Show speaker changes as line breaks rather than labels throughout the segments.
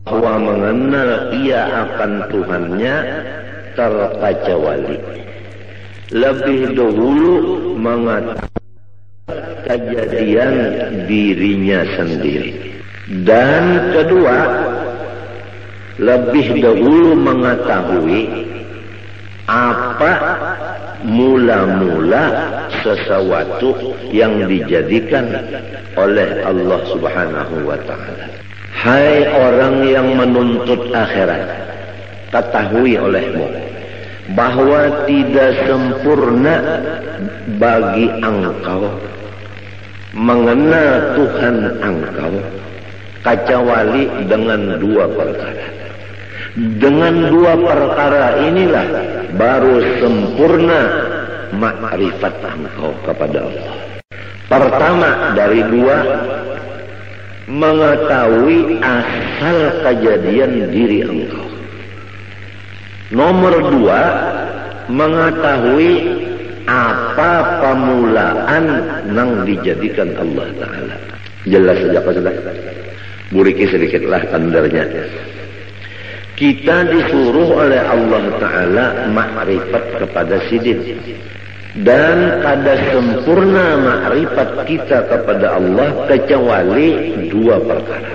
bahwa mengenal ia akan Tuhannya terkecuali. Lebih dahulu mengatakan kejadian dirinya sendiri. Dan kedua, lebih dahulu mengetahui apa mula-mula sesuatu yang dijadikan oleh Allah Subhanahu wa ta'ala. Hai orang yang menuntut akhirat, ketahui olehmu bahwa tidak sempurna bagi engkau mengenal Tuhan engkau kecuali dengan dua perkara. Dengan dua perkara inilah baru sempurna makrifat engkau kepada Allah. Pertama dari dua, mengetahui asal kejadian diri engkau. Nomor dua, mengetahui apa pemulaan yang dijadikan Allah Ta'ala. Jelas saja Pak Sudah. Buriki sedikitlah tandarnya. Kita disuruh oleh Allah Ta'ala makrifat kepada sidin. Dan kada sempurna makrifat kita kepada Allah kecuali dua perkara.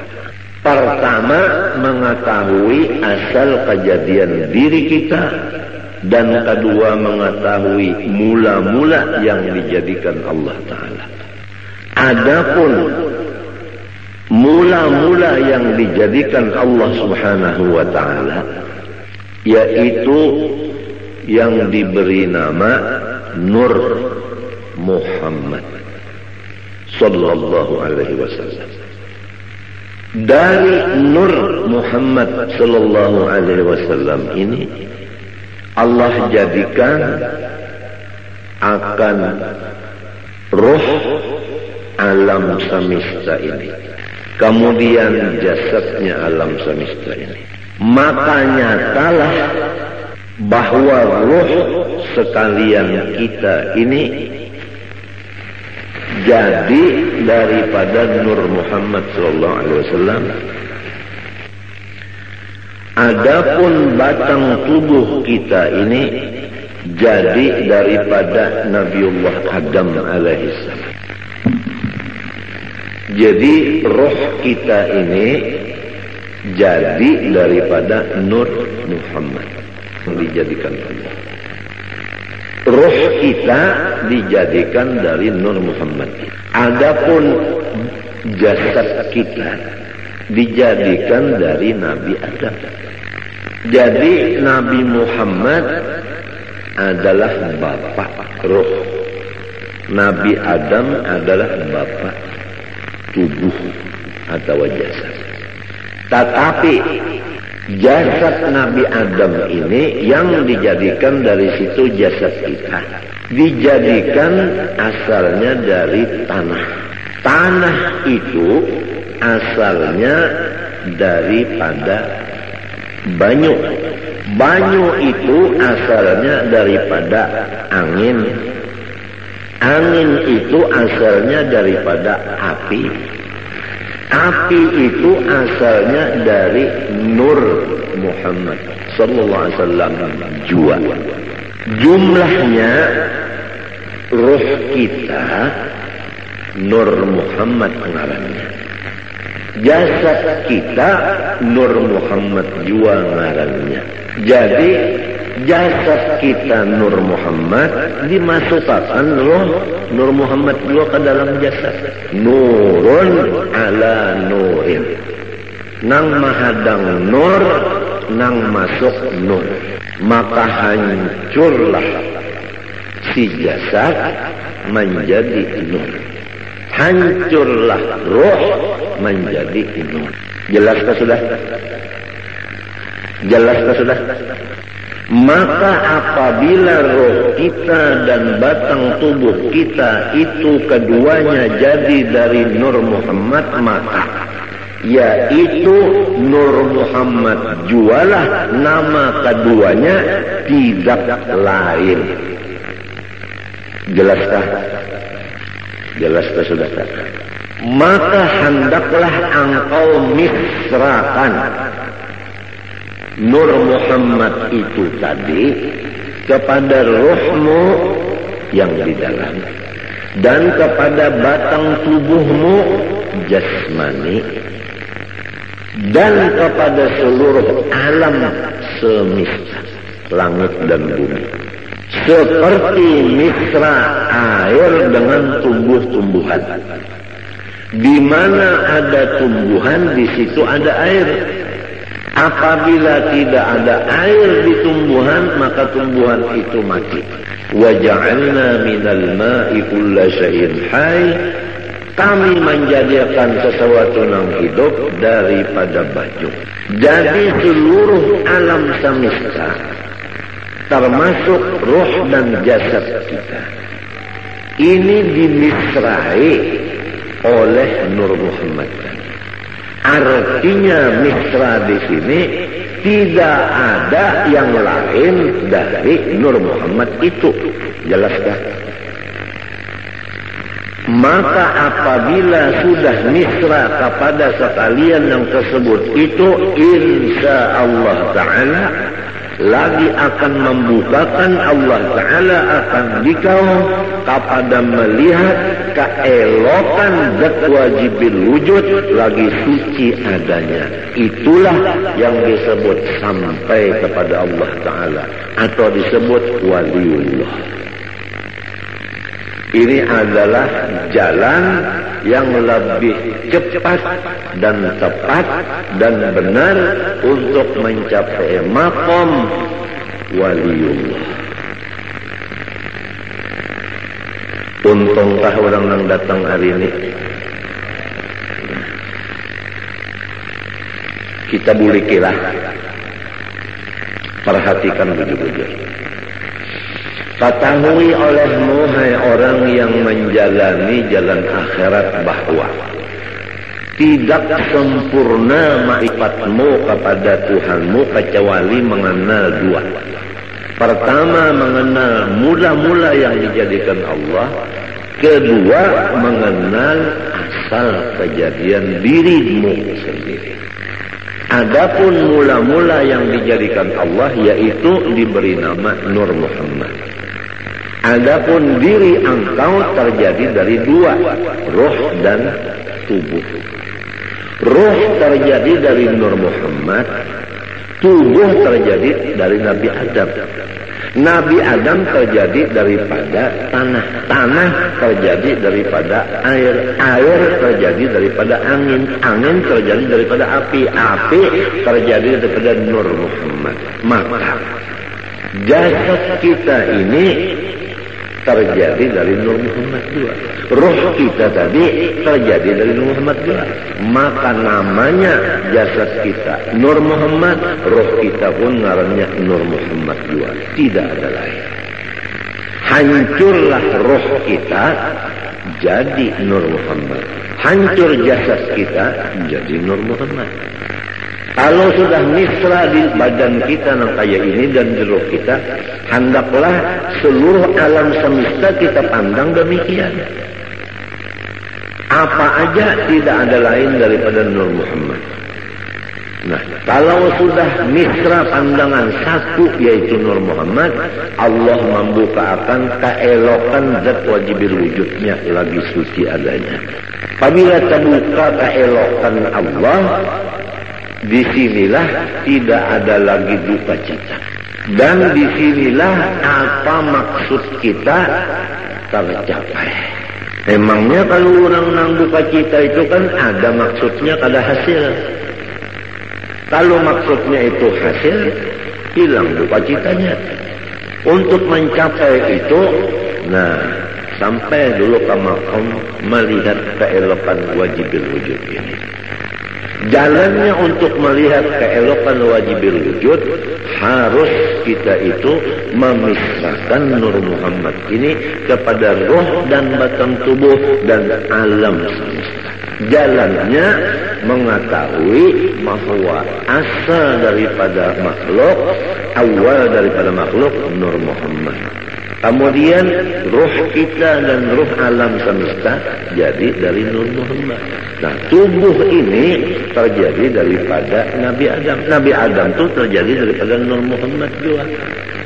Pertama, mengetahui asal kejadian diri kita. Dan kedua, mengetahui mula-mula yang dijadikan Allah Ta'ala. Adapun mula-mula yang dijadikan Allah Subhanahu wa ta'ala, yaitu yang diberi nama Nur Muhammad sallallahu alaihi wasallam. Dari Nur Muhammad sallallahu alaihi wasallam ini Allah jadikan akan ruh alam semesta ini, kemudian jasadnya alam semesta ini. Maka nyatalah bahwa ruh sekalian kita ini jadi daripada Nur Muhammad sallallahu alaihi wasallam. Adapun batang tubuh kita ini jadi daripada Nabiullah Adam alaihissalam. Jadi roh kita ini jadi daripada Nur Muhammad yang dijadikan Allah. Roh kita dijadikan dari Nur Muhammad. Adapun jasad kita dijadikan dari Nabi Adam. Jadi Nabi Muhammad adalah bapak roh. Nabi Adam adalah bapak tubuh atau jasad. Tetapi jasad Nabi Adam ini yang dijadikan dari situ jasad kita, dijadikan asalnya dari tanah. Tanah itu asalnya daripada banyu. Banyu itu asalnya daripada angin. Angin itu asalnya daripada api. Api itu asalnya dari Nur Muhammad sallallahu alaihi wasallam jua. Jumlahnya ruh kita Nur Muhammad ngarannya. Jasad kita Nur Muhammad jua ngarannya. Jadi jasad kita Nur Muhammad dimasukkan roh Nur Muhammad juga ke dalam jasad. Nurun ala nurin. Nang mahadang nur, nang masuk nur. Maka hancurlah si jasad menjadi nur. Hancurlah roh menjadi nur. Jelaskah sudah? Jelaskah sudah? Maka apabila roh kita dan batang tubuh kita itu keduanya jadi dari Nur Muhammad, maka yaitu Nur Muhammad jualah nama keduanya, tidak lain. Jelaskah? Jelaskah sudah? maka hendaklah engkau misrakan Nur Muhammad itu tadi kepada ruhmu yang di dalam dan kepada batang tubuhmu jasmani dan kepada seluruh alam semesta langit dan bumi, seperti misra air dengan tumbuh-tumbuhan. Di mana ada tumbuhan, di situ ada air. Apabila tidak ada air di tumbuhan, maka tumbuhan itu mati. Wa ja'alna minal ma'i kulla syai'in hayy. Kami menjadikan sesuatu yang hidup daripada baju. Jadi seluruh alam semesta, termasuk roh dan jasad kita, ini dimisrai oleh Nur Muhammad. Artinya misra di sini tidak ada yang lain dari Nur Muhammad itu. Jelas kan? Maka apabila sudah misra kepada sekalian yang tersebut itu, insya Allah Ta'ala lagi akan membukakan Allah Ta'ala akan dikau kepada melihat keelokan zat wajibil wujud lagi suci adanya. Itulah yang disebut sampai kepada Allah Ta'ala atau disebut waliullah. Ini adalah jalan yang lebih cepat dan tepat dan benar untuk mencapai maqam waliullah. Untungkah orang yang datang hari ini? Kita bulikilah. Perhatikan bujur-bujur. Ketahui olehmu, hai orang yang menjalani jalan akhirat, bahwa tidak sempurna ma'rifatmu kepada Tuhanmu kecuali mengenal dua. Pertama, mengenal mula-mula yang dijadikan Allah. Kedua, mengenal asal kejadian dirimu sendiri. Adapun mula-mula yang dijadikan Allah yaitu diberi nama Nur Muhammad. Adapun diri engkau terjadi dari dua, roh dan tubuh. Roh terjadi dari Nur Muhammad, tubuh terjadi dari Nabi Adam. Nabi Adam terjadi daripada tanah, tanah terjadi daripada air, air terjadi daripada angin, angin terjadi daripada api, api terjadi daripada Nur Muhammad. Maka jasad kita ini terjadi dari Nur Muhammad juga. Roh kita tadi terjadi dari Nur Muhammad juga. Maka namanya jasad kita Nur Muhammad, roh kita pun ngarannya Nur Muhammad juga. Tidak ada lain. Hancurlah roh kita jadi Nur Muhammad. Hancur jasad kita jadi Nur Muhammad. Kalau sudah misra di badan kita yang kayak ini dan di roh kita, hendaklah seluruh alam semesta kita pandang demikian. Apa aja tidak ada lain daripada Nur Muhammad. Nah, kalau sudah misra pandangan satu yaitu Nur Muhammad, Allah membukakan keelokan zat wajibil wujudnya lagi suci adanya. Apabila terbuka keelokan Allah, disinilah tidak ada lagi duka cita. Dan disinilah apa maksud kita tercapai. Emangnya kalau orang nang duka cita itu kan ada maksudnya, ada hasil. Kalau maksudnya itu hasil, hilang duka citanya. Untuk mencapai itu, nah, sampai dulu ke maqam melihat keelokan wajibil wujud ini. Jalannya untuk melihat keelokan wajibil wujud, harus kita itu memisahkan Nur Muhammad ini kepada roh dan batang tubuh dan alam semesta. Jalannya mengetahui bahwa asal daripada makhluk, awal daripada makhluk Nur Muhammad. Kemudian ruh kita dan ruh alam semesta jadi dari Nur Muhammad. Nah, tubuh ini terjadi daripada Nabi Adam. Nabi Adam itu terjadi daripada Nur Muhammad juga.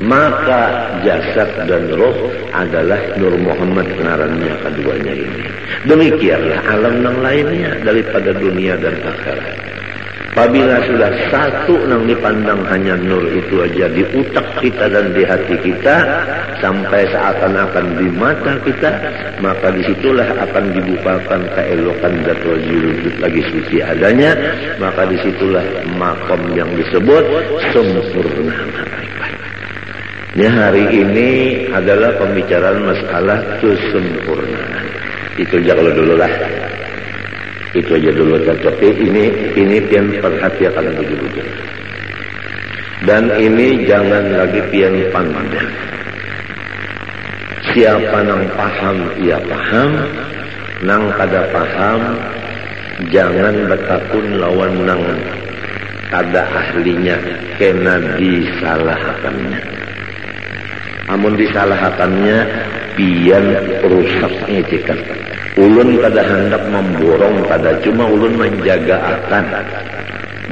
Maka jasad dan roh adalah Nur Muhammad ngarannya keduanya ini. Demikianlah alam yang lainnya daripada dunia dan akhirat. Apabila sudah satu yang dipandang hanya nur itu aja di utak kita dan di hati kita, sampai seakan-akan di mata kita, maka disitulah akan dibukakan keelokan zat wujud lagi suci adanya, maka disitulah makom yang disebut sempurna makrifat. Ya, hari ini adalah pembicaraan masalah kesempurnaan. Itu jangan dulu lah. Itu aja dulu, tapi ini pian perhatikan begitu. Dan ini jangan lagi pian pandang. Siapa nang paham ia paham, nang kada paham jangan bertakun lawan nang kada ahlinya, kena disalahkannya. Amun disalahkannya pian rusaknya cekat. Ulun kada hendak memborong, kada cuma ulun menjaga akan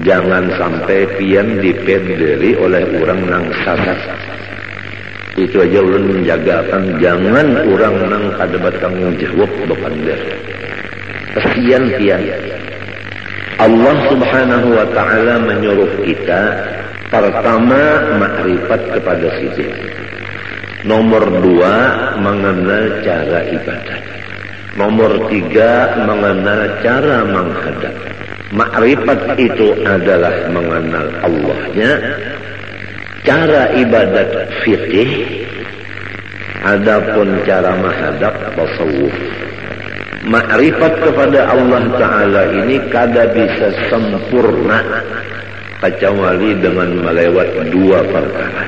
jangan sampai pian dipenderi oleh orang nang sasat. Itu aja ulun menjaga akan jangan orang nang kada bertanggung jawab bepander. Kesian pian. Allah Subhanahu wa taala menyuruh kita pertama makrifat kepada sisi. Nomor 2 mengenal cara ibadah. Nomor 3 mengenal cara menghadap. Makrifat itu adalah mengenal Allahnya. Cara ibadat fikih. Adapun cara menghadap tasawuf. Makrifat kepada Allah Ta'ala ini kada bisa sempurna kecuali dengan melewat 2 perkara.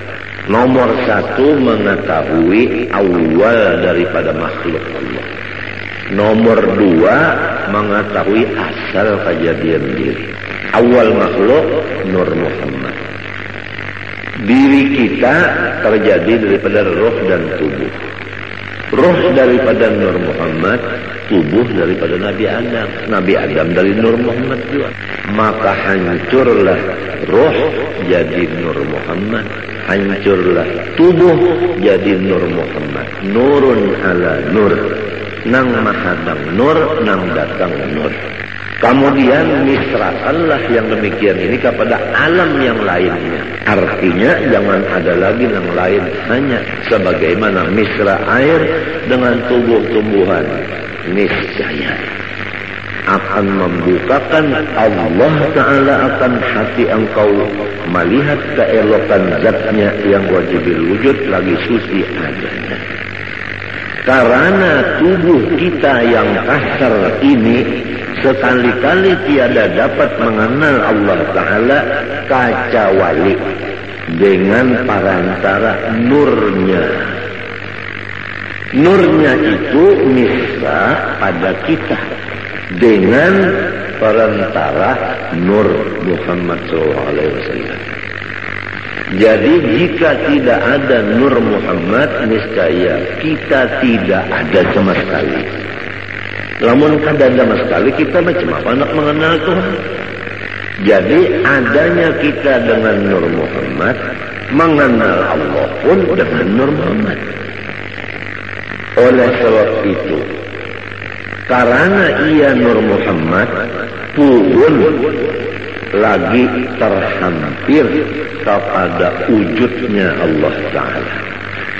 Nomor 1 mengetahui awal daripada makhluk Allah. Nomor 2 mengetahui asal kejadian diri. Awal makhluk Nur Muhammad. Diri kita terjadi daripada roh dan tubuh. Roh daripada Nur Muhammad, tubuh daripada Nabi Adam. Nabi Adam dari Nur Muhammad juga. Maka hancurlah roh jadi Nur Muhammad. Hancurlah tubuh jadi Nur Muhammad. Nurun ala nur. Nang mahadang nur, nang datang nur. Kemudian misrakanlah yang demikian ini kepada alam yang lainnya. Artinya jangan ada lagi yang lain, hanya sebagaimana misra air dengan tumbuh-tumbuhan. Niscaya akan membukakan Allah Ta'ala akan hati engkau melihat keelokan zatnya yang wajibul wujud lagi suci adanya. Karena tubuh kita yang kasar ini sekali-kali tiada dapat mengenal Allah Ta'ala kecuali dengan perantara nurnya. Nurnya itu misra pada kita dengan perantara Nur Muhammad SAW. Jadi jika tidak ada Nur Muhammad, niscaya kita tidak ada sama sekali. Namun kada ada sama sekali, kita macam apa nak mengenal Tuhan? Jadi adanya kita dengan Nur Muhammad, mengenal Allah pun dengan Nur Muhammad. Oleh sebab itu, karena ia Nur Muhammad pun lagi terhampir kepada wujudnya Allah Ta'ala.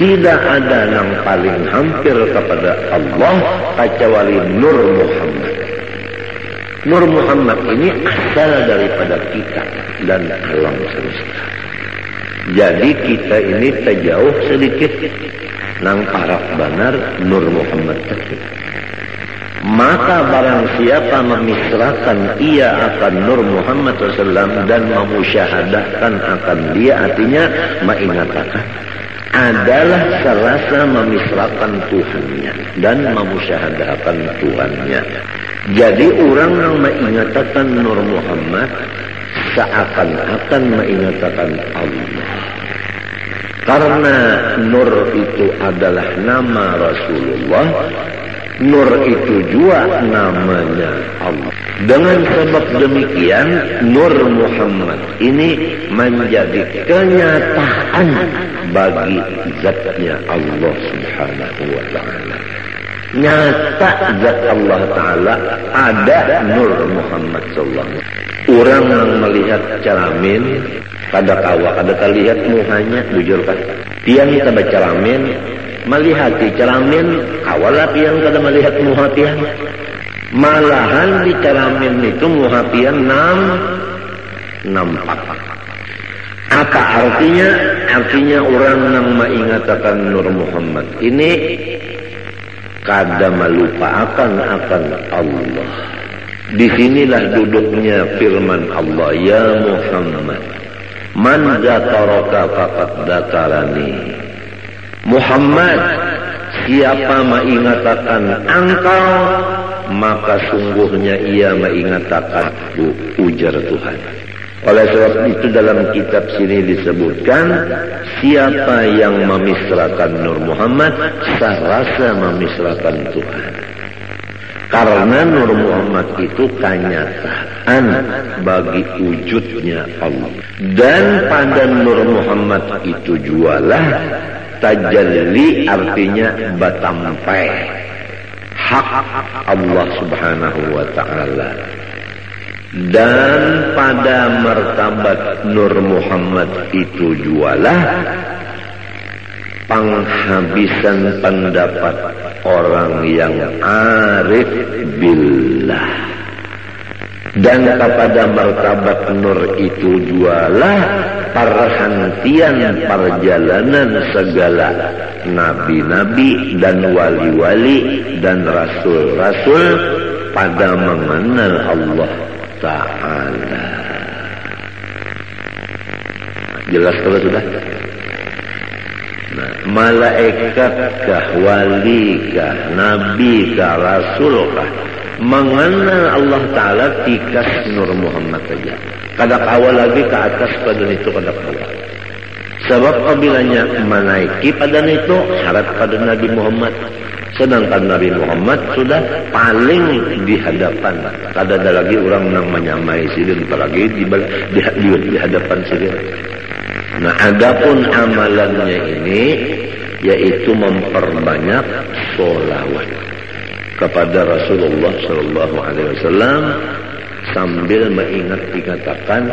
Tidak ada yang paling hampir kepada Allah kecuali Nur Muhammad. Nur Muhammad ini asal daripada kita dan alam semesta. Jadi kita ini terjauh sedikit nang parah benar Nur Muhammad tersebut. Maka barang siapa memisrakan ia akan Nur Muhammad SAW dan memusyahadahkan akan dia, artinya mengatakan adalah serasa memisrakan Tuhannya dan memusyahadahkan Tuhannya. Jadi orang yang mengatakan Nur Muhammad seakan-akan mengatakan Allah. Karena Nur itu adalah nama Rasulullah, Nur itu juga namanya Allah. Dengan sebab demikian, Nur Muhammad ini menjadi kenyataan bagi zatnya Allah Subhanahu wa ta'ala. Nyata zat Allah Ta'ala ada Nur Muhammad sallallahu alaihi wasallam. Orang yang melihat cermin kada kawa kada terlihat muhanya, bujur kan tiang kita baca cermin melihat di cermin kawalah tiang kada melihat muha tiang, malahan di cermin itu muha tiang nampak. Apa artinya? Artinya orang yang mengingatkan Nur Muhammad ini kada melupakan akan Allah. Disinilah duduknya firman Allah, ya Muhammad, man zakaraka faqad zakarani. Muhammad, siapa mengingatkan engkau, maka sungguhnya ia mengingatkan ujar Tuhan. Oleh sebab itu dalam kitab sini disebutkan, siapa yang memisrakan Nur Muhammad, serasa memisrakan Tuhan. Karena Nur Muhammad itu kenyataan bagi wujudnya Allah. Dan pada Nur Muhammad itu jualah tajalli, artinya batampai hak Allah Subhanahu wa ta'ala. Dan pada martabat Nur Muhammad itu jualah penghabisan pendapat orang yang arif billah. Dan kepada martabat Nur itu jualah perhentian perjalanan segala nabi-nabi dan wali-wali dan rasul-rasul pada mengenal Allah Ta'ala. Jelas kalau sudah? Nah, malaikatkah, walikah, nabikah, rasulkah mengenal Allah Ta'ala tikas Nur Muhammad saja. Kada kawal lagi ke atas pada itu kada kawal. Sebab apabila menaiki pada itu syarat pada Nabi Muhammad. Sedangkan Nabi Muhammad sudah paling di hadapan. Kada ada lagi orang yang menyamai sirin, apalagi di hadapan sirin. Nah, adapun amalannya ini yaitu memperbanyak sholawat kepada Rasulullah Sallallahu Alaihi Wasallam sambil mengingat dikatakan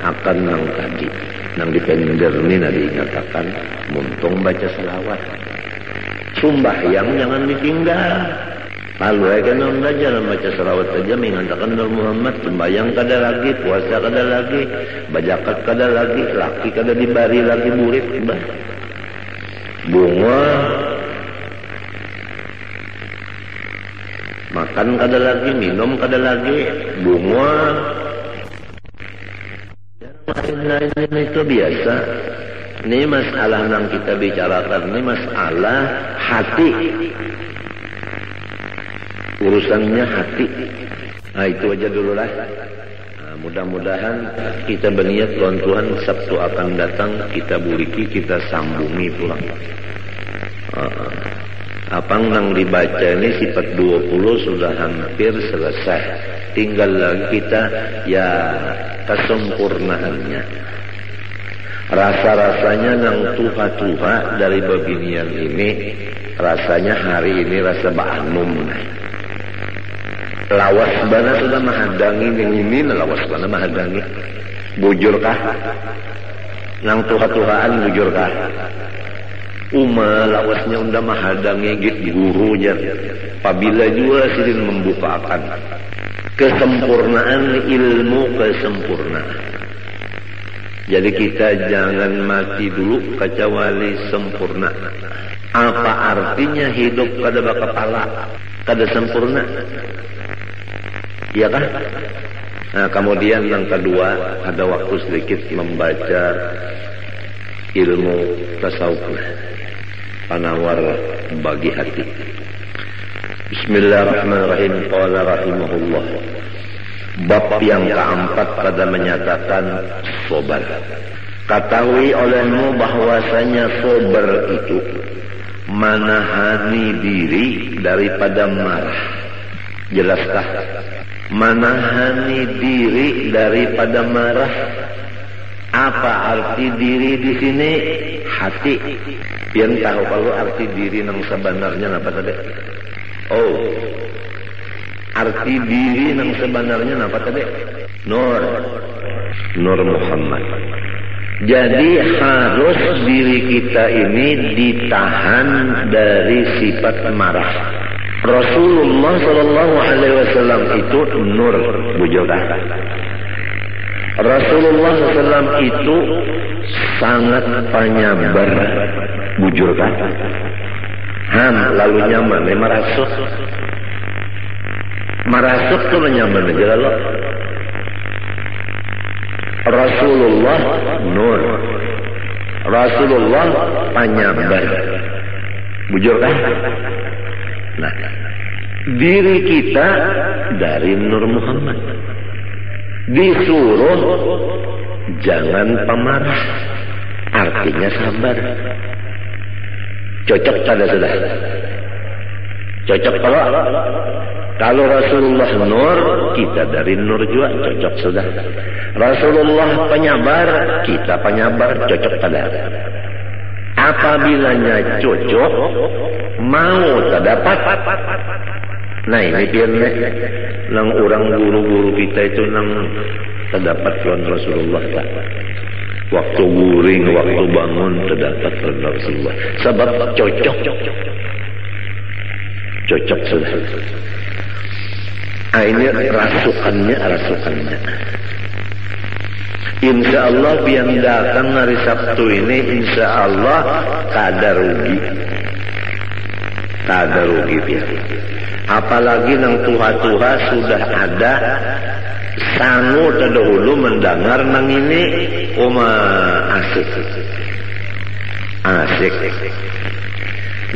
akan nang tadi, nang dipender ini nadi dikatakan muntung baca selawat. Sumbahyang jangan ditinggal. Lalu kan orang belajar baca selawat saja mengatakan Nur Muhammad. Sembahyang kada lagi, puasa kada lagi, bajakat kada lagi, laki kada dibari lagi murid bunga, makan kada lagi, minum kada lagi, bunga. Lain-lain itu biasa. Ini masalah yang kita bicarakan, ini masalah hati. Urusannya hati. Nah, itu aja dulu lah. Nah, mudah-mudahan kita berniat Tuhan Sabtu akan datang kita buriki, kita sambungi pulang. Apa yang dibaca ini sifat 20 sudah hampir selesai. Tinggal lagi kita ya kesempurnaannya. Rasa-rasanya nang tuha-tuha dari babinian ini, rasanya hari ini rasa ba'anum. Lawas bana sudah menghadangi yang ini, lawas bana menghadangi. Bujurkah? Nang tuha-tuhaan bujurkah? Lawasnya unda menghadangi git guru jar. Apabila juga sidin membukakan kesempurnaan ilmu, kesempurnaan. Jadi kita jangan mati dulu kecuali sempurna. Apa artinya hidup kada bakapala, kada sempurna? Iya kan? Nah, kemudian yang kedua, ada waktu sedikit membaca ilmu tasawuf, penawar bagi hati. Bismillahirrahmanirrahim. Qala rahimahullah. Bab yang keempat pada menyatakan sobar. Ketahui olehmu bahwasanya sabar itu menahani diri daripada marah. Jelaskah? Menahani diri daripada marah. Apa arti diri di sini? Hati. Yang tahu kalau arti diri yang sebenarnya apa tadi? Oh, arti diri yang sebenarnya apa tadi? Nur Muhammad. Jadi harus diri kita ini ditahan dari sifat marah. Rasulullah Sallallahu Alaihi Wasallam itu nur, bujurah. Rasulullah SAW itu sangat penyabar, bujurkan. Lalu nyaman, marasuk tuh nyaman aja lalu. Rasulullah nur, Rasulullah penyabar, bujurkan. Nah, diri kita dari Nur Muhammad. Disuruh jangan pemarah, artinya sabar. Cocok pada sudah. Cocok kalau Rasulullah nur, kita dari nur juga cocok sudah. Rasulullah penyabar, kita penyabar, cocok pada. Apabila cocok, mau terdapat. Nah ini biar nang orang guru-guru kita itu nang terdapat tuan Rasulullah tak. Waktu guring, waktu bangun terdapat tuan Rasulullah. Sebab cocok sudah. Ini rasukannya. Insya Allah biar datang hari Sabtu ini, insya Allah kada rugi biar. Apalagi nang tuha-tuha sudah ada sangu terdahulu mendengar nang ini asik.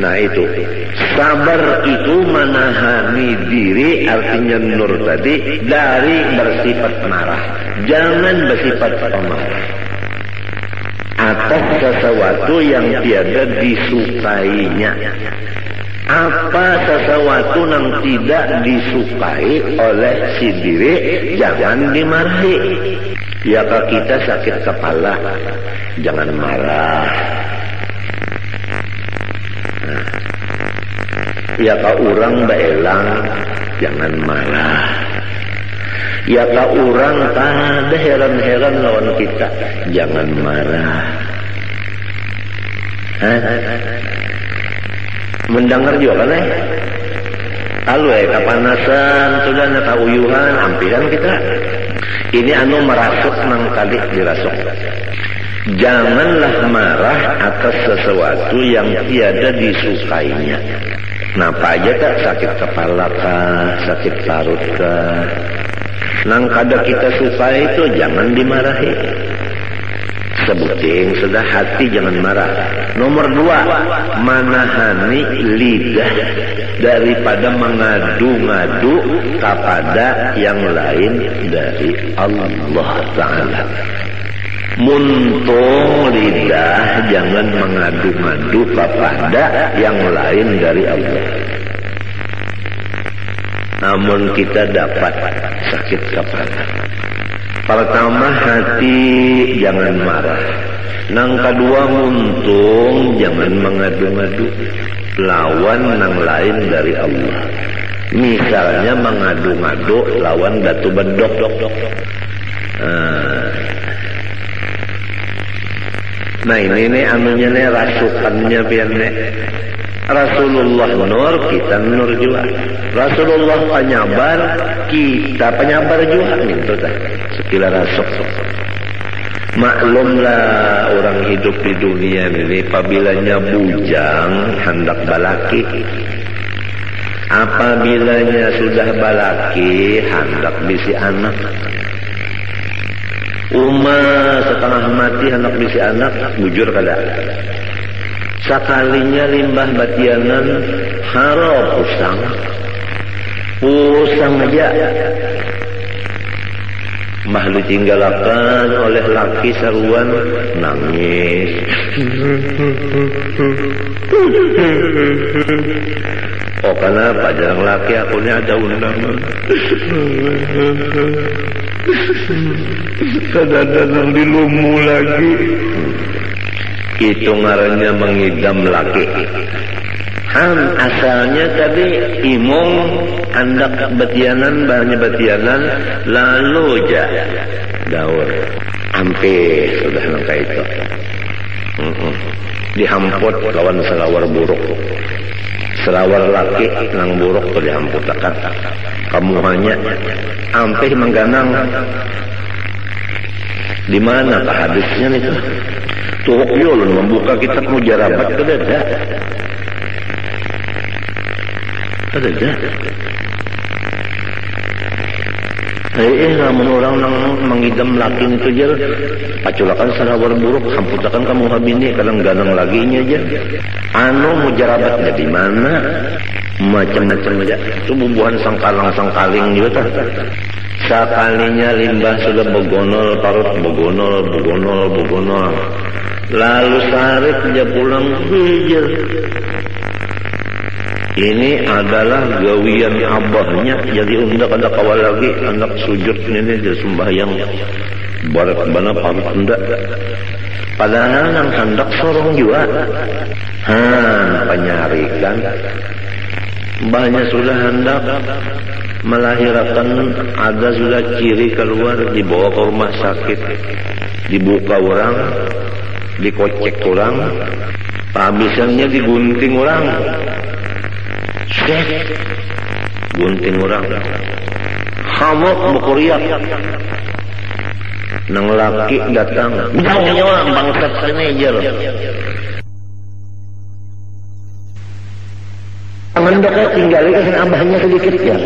Nah itu sabar itu menahani diri, artinya nur tadi, dari bersifat marah. Jangan bersifat pemarah atas sesuatu yang tiada disukainya. Apa sesuatu yang tidak disukai oleh si diri, jangan dimarahi. Ya kalau kita sakit kepala, jangan marah. Ya kalau orang beelang, jangan marah. Ya kalau orang ada heran-heran lawan kita, jangan marah. Mendengar juga kan kalau kepanasan sudah kauyuhan ampiran kita ini merasuk nang kali dirasuk. Janganlah marah atas sesuatu yang tiada disukainya. Napa aja tak, sakit kepala kah, sakit parut kah, nang kada kita sukai itu jangan dimarahi. Sebuting sudah hati jangan marah. Nomor 2, menahani lidah daripada mengadu-ngadu kepada yang lain dari Allah Ta'ala. Muntung lidah jangan mengadu-ngadu kepada yang lain dari Allah. Namun kita dapat sakit kepala. Pertama, hati jangan marah. Nang kedua, muntung jangan mengadu-ngadu lawan nang lain dari Allah. Misalnya mengadu-ngadu lawan datu bedok. Nah ini anunya nih, rasukannya biar nih. Rasulullah nur, kita nur juga. Rasulullah penyabar, kita penyabar juga. Itu dah sekila rasuk. Maklumlah orang hidup di dunia ini, apabila bujang hendak balaki, apabila sudah balaki hendak bisi anak. Setengah mati hendak bisi anak, bujur kada. Sekalinya limbah batianan harap pusang aja. mah ditinggalakan oleh laki saruan nangis. Oh kenapa jarang laki akunnya ada undangan. Kadang-kadang dilumu lagi. Itu ngarannya mengidam laki. Asalnya tadi imong andak betianan banyak betianan lalu aja daur ampe sudah nangka itu dihamput lawan selawar buruk selawar laki nang buruk tuh dihamputakan kamu hanya ampe mengganang di mana hadisnya itu tuh yul membuka kitab mujarabat kedada ada. Namun orang nang mengidam laki itu aja, paculakan selawar buruk, hamputakan kamu habini, kadang ganang lagi nya aja. Mujarabatnya di mana? Macam-macam aja. Itu bubuhan sangkaling juga tak. Sekalinya limbah sudah begonol, parut begonol. Lalu sehari dia pulang hijau. Ini adalah gawian abahnya. Jadi undak ada kawal lagi anak sujud ini dia sembahyang barat bana pamit undak. Padahal nang hendak sorong juga. Penyarikan. Banyak sudah hendak melahirkan, ada sudah ciri keluar, dibawa ke rumah sakit, dibuka orang, dikocek orang, habisannya digunting orang. Gunting orang hamok bukuriak nang laki datang bidangnya orang bangsat senejer mendeknya tinggal kasih abahnya sedikit ya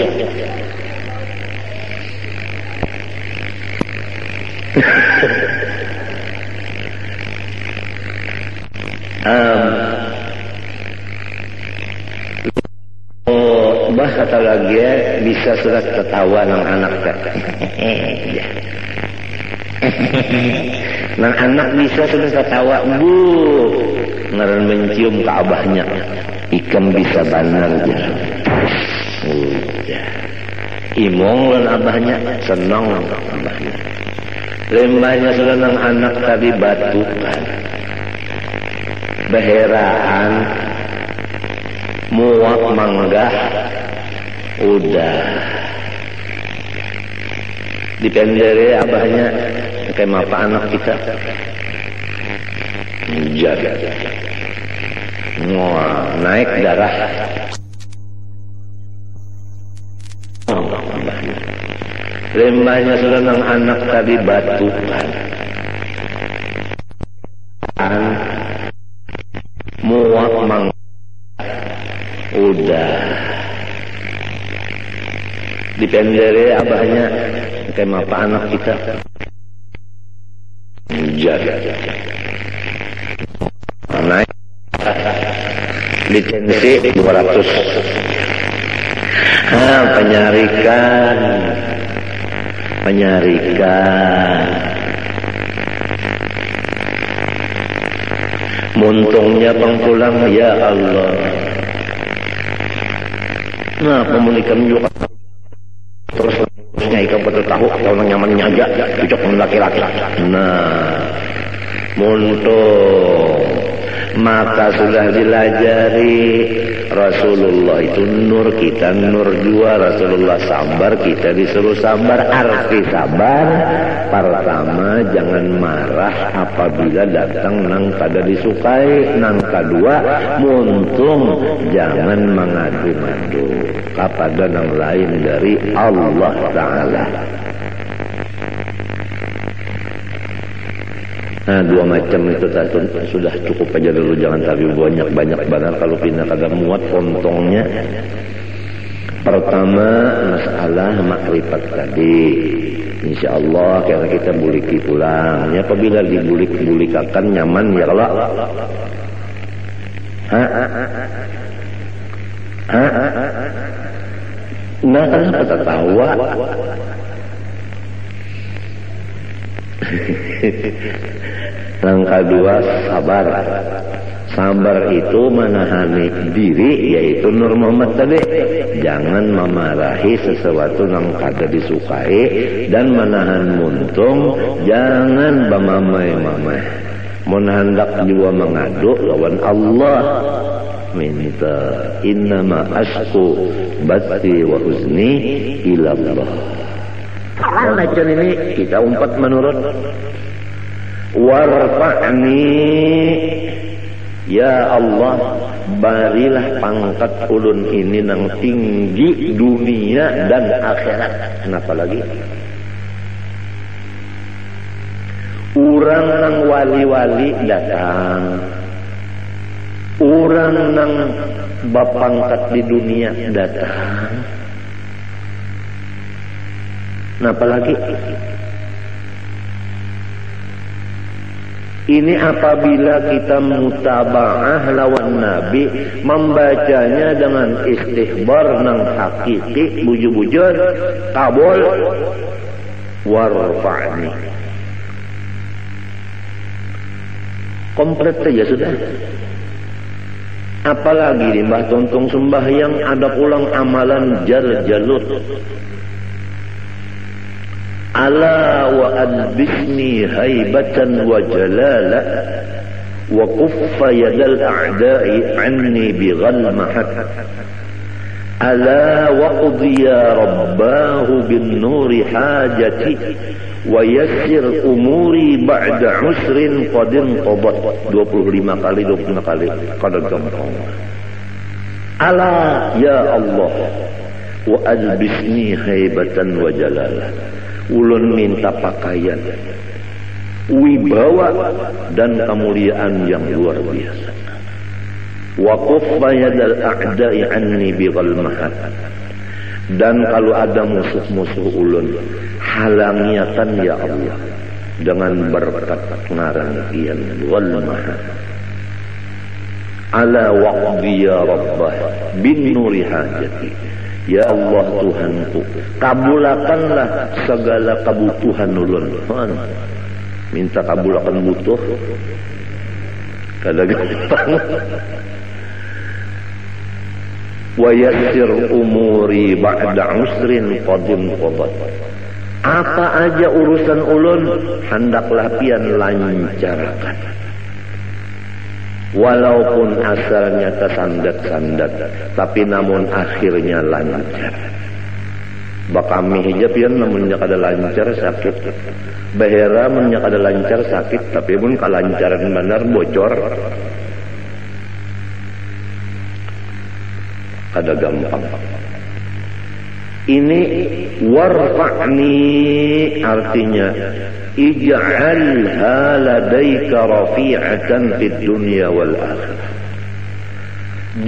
bah kata lagi bisa surat ketawa nang anak nang anak bisa sudah ketawa bu ngaran mencium ke abahnya ikan bisa banar ya imong lan abahnya senang abahnya lembahnya sudah nang anak tadi batukan beheraan muak manggah udah dipendere abahnya kayak apa anak kita jaga naik darah lembahnya sudah nang anak tadi batukan muak manggah udah dipendere abahnya kayak apa anak kita jaga naik lisensi 200 penyarikan muntungnya pengpulang ya Allah. Nah, pemulikan juga terus ikan betul tahu atau nyamannya aja cocok dengan laki-laki. Nah, muntung maka sudah dilajari Rasulullah itu nur, kita nur jua. Rasulullah sabar, kita disuruh sabar. Arti sabar pertama jangan marah apabila datang nang kada disukai. Nang kedua muntung jangan mengadu-madu kepada nang lain dari Allah Ta'ala. Nah, dua macam itu sudah cukup aja dulu, jangan tapi banyak-banyak benar kalau pindah kada muat pontongnya. Pertama masalah makrifat tadi, insyaallah karena kita buliki pulang. Ya apabila dibulik-bulikakan nyaman ya Allah. Nah, kenapa tertawa? Langkah dua, sabar. Sabar itu menahani diri, yaitu Nur Muhammad tadi. Jangan memarahi sesuatu yang kada disukai, dan menahan muntung, jangan bamamai-mamai. Mun hendak jiwa mengadu lawan Allah, minta innama asku bati wa huzni ila Allah. Macam ini kita umpat menurut warfa'ni, ya Allah, barilah pangkat ulun ini nang tinggi dunia dan akhirat. Kenapa lagi? Urang nang wali-wali datang, urang nang bapangkat di dunia datang. Kenapa lagi? Ini apabila kita mutaba'ah lawan Nabi, membacanya dengan istihbar nang hakiki, bujur-bujur, kabul, warfa'ni. Komplit saja sudah. Apalagi di Mbah Tontong sembahyang ada pulang amalan jar-jalut. Ala wa adbisni haibatan wa jalala wa kuffa yadal a'da'i anni bighalmahat. Ala wa qudhiya rabbahu bin nuri hajati wa yassir umuri ba'da usrin qadin qabat. 25 kali kada gampang. Ala ya Allah wa adbisni haibatan wa jalala. Ulun minta pakaian, wibawa dan kemuliaan yang luar biasa. Wa kuffa yadal a'da'i anni bighalmahat. Dan kalau ada musuh-musuh ulun, halangiatan ya Allah dengan berkat ngarantian ghalmahat. Ala waqdi ya Rabbah bin nuri hajati. Ya Allah Tuhanku, kabulakanlah segala kebutuhan ulun. Minta kabulakan butuh, kada gampang. Wa yassir umuri ba'da usrin qadim qadat. Apa aja urusan ulun, hendaklah pian lancarkan. Walaupun asalnya tersandat-sandat, tapi namun akhirnya lancar. Bakami hijab ya namunnya kada lancar sakit. Bahera munnya kada lancar sakit, tapi pun kalancaran benar bocor. Kada gampang. Ini warfa'ni artinya ij'alha ladaika rafi'atan fid dunya wal akhirah.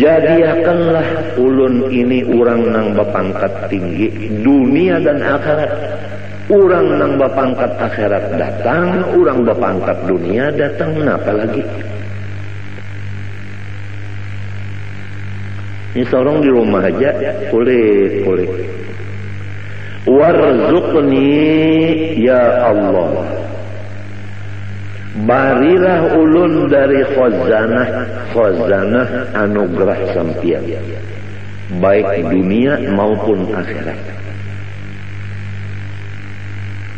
Jadikanlah ulun ini urang nang bapangkat tinggi dunia dan akhirat. Urang nang bapangkat akhirat datang, urang bapangkat dunia datang, apa lagi? Ini seorang di rumah aja kulit. Warzuqni ya Allah, barilah ulun dari khazanah anugerah sampian, baik dunia maupun akhirat.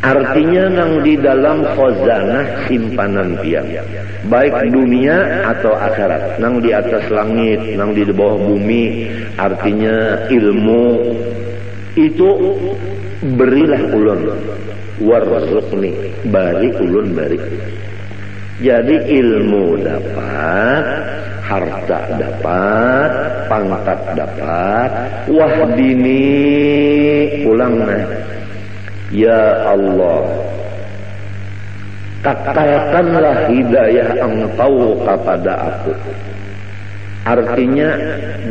Artinya nang di dalam khazanah simpanan pian, baik dunia atau akhirat, nang di atas langit, nang di bawah bumi. Artinya ilmu itu berilah ulun, warzuqni, bari ulun bari. Jadi ilmu dapat, harta dapat, pangkat dapat, wahdini pulang nah. Ya Allah, kakalkanlah hidayah Engkau kepada aku. Artinya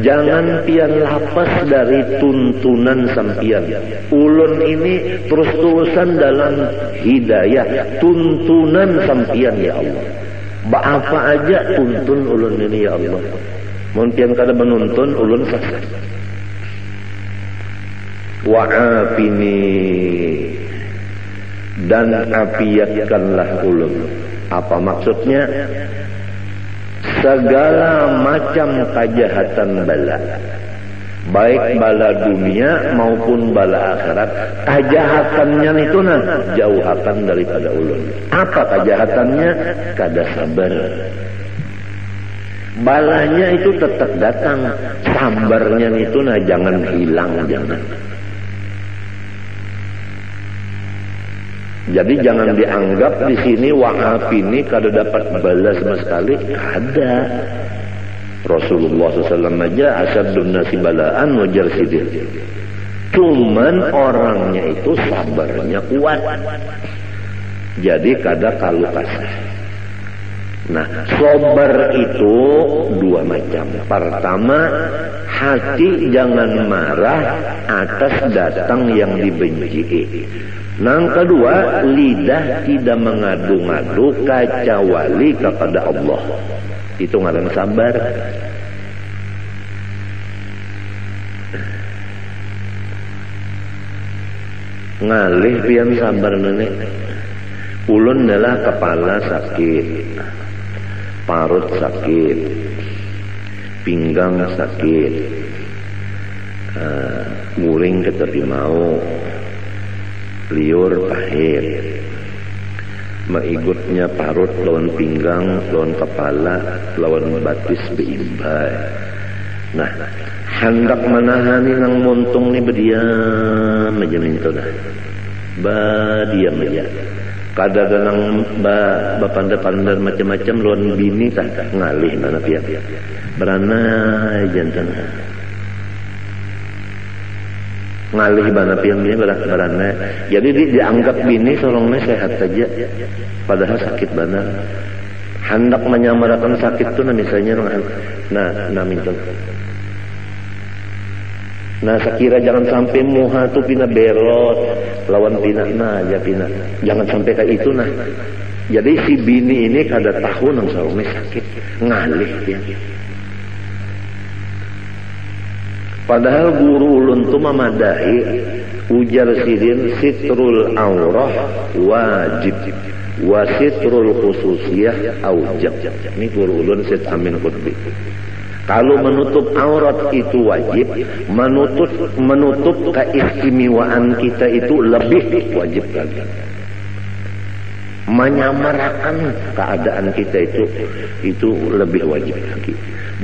jangan pian lapas dari tuntunan sampian. Ulun ini terus-terusan dalam hidayah, tuntunan sampian ya Allah. Apa aja tuntun ulun ini ya Allah. Mun pian kada menuntun ulun sesat. Wa'afini dan afiatkanlah ulun. Apa maksudnya? Segala macam kejahatan bala, baik bala dunia maupun bala akhirat, kejahatannya itu jauhakan daripada ulun. Apa kejahatannya? Kada sabar. Balanya itu tetap datang, sabarnya itu jangan hilang, jangan. Jadi jangan dianggap di sini wahab ini kada dapat balas sama sekali, kada. Rasulullah SAW aja asyadun nasi balaan wajar sidir. Cuman orangnya itu sabarnya kuat. Jadi kada kalu kasah. Nah, sabar itu dua macam. Pertama, hati jangan marah atas datang yang dibenci. Yang kedua, lidah tidak mengadu-ngadu kecuali kepada Allah. Itu ngaran sabar. Ngalih pian sabar nenek. Ulun adalah kepala sakit, parut sakit, pinggang sakit, muring ke tepi mau, liur pahit, maigutnya parut lawan pinggang, lawan kepala, lawan batis beimbai. Nah, hendak menahani nang montung ni berdiam aja minta dah, diam aja. Kada nang bapanda-pandar macam-macam lawan bini tak ngalih mana pihak berana jantan. Ngalih bana piang dia berana. Jadi dianggap bini solongnya sehat saja, padahal sakit bana. Hendak menyamarakan sakit tu misalnya minta. Nah, sekira jangan sampai muha tu pina berot lawan pina aja pina. Jangan sampai kayak itu nah. Jadi si bini ini kada tahu nang solongnya sakit, ngalih dia. Padahal guru ulun tu memadahi ujar sidin sitrul aurah wajib wa sitrul khususiyah aujab. Ini guru ulun Syed Amin Qutbi. Kalau menutup aurat itu wajib, menutup keistimewaan kita itu lebih wajib lagi. Menyamarakan keadaan kita itu lebih wajib lagi.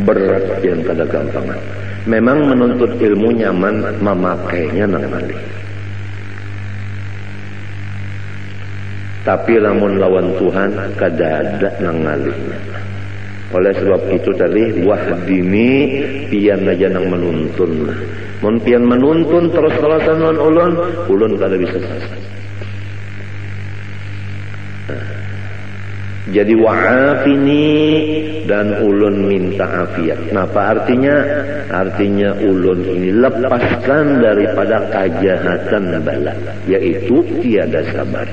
Berat yang kada gampangan. Memang menuntut ilmu nyaman memakainya nang malih. Tapi lamun lawan Tuhan kada ada nang malihnya. Oleh sebab itu tadi wahdini pian aja nang menuntun. Mun pian menuntun terus-terusan lawan ulun kada bisa selesai. Jadi wa'afini dan ulun minta afiat. Apa artinya? Artinya ulun ini lepaskan daripada kejahatan bala, yaitu tiada sabar.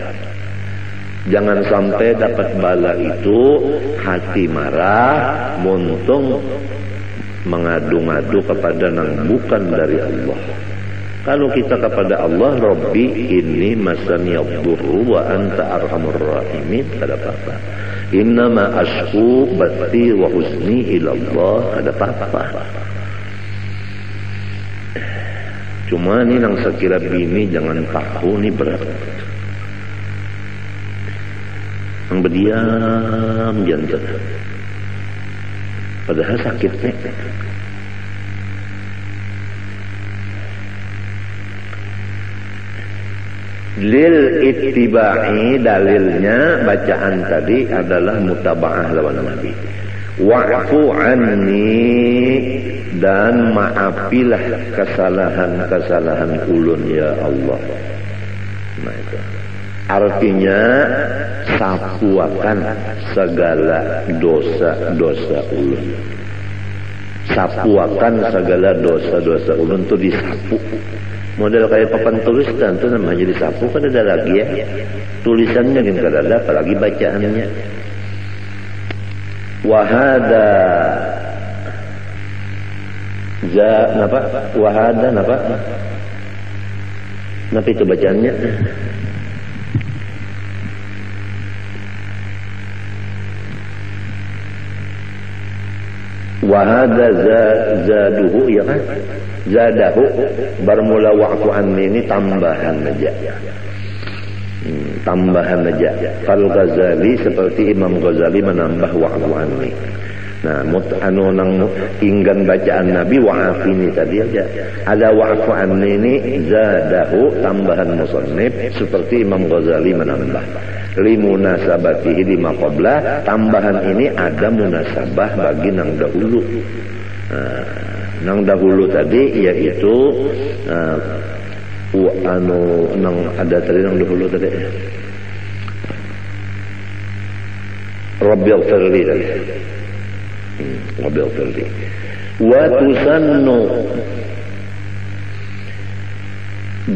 Jangan sampai dapat bala itu hati marah, muntung mengadu-ngadu kepada nang bukan dari Allah. Kalau kita kepada Allah, Rabbi inni masaniyadurru wa anta arhamur rahimin, kada apa-apa. Innama ashku bathi wa huzni ilallah, kada apa-apa. Cuma ni nang sekira bini jangan tahu ni berat. Nang berdiam jantan. Padahal sakitnya. Lil ittiba'i, dalilnya bacaan tadi adalah mutaba'ah lawan Nabi. Wa'fu anni, dan maafilah kesalahan-kesalahan ulun ya Allah. Nah itu artinya sapuakan segala dosa-dosa ulun. Sapuakan segala dosa-dosa ulun itu disapu. Model kayak papan tulisan itu namanya disapu, kan ada lagi ya. Tulisannya kan ada, apalagi bacaannya. Wahada napa? Wahada napa? Napa itu bacaannya? Wa hadza zaduhu ya kan? Zadahu bermula wa'fu anni ini tambahan aja. Tambahan aja. Fal Ghazali seperti Imam Ghazali menambah wa'fu anni. Nah, nang inggan bacaan Nabi wa'afini tadi aja. Ada wa'fu anni ini zadahu tambahan musannif seperti Imam Ghazali menambah. Limunasabatihi lima qabla, tambahan ini ada munasabah bagi nang dahulu. Nang dahulu tadi yaitu nang ada tadi nang dahulu tadi Rabbil firli tadi. Rabbil firli. Wa tusannu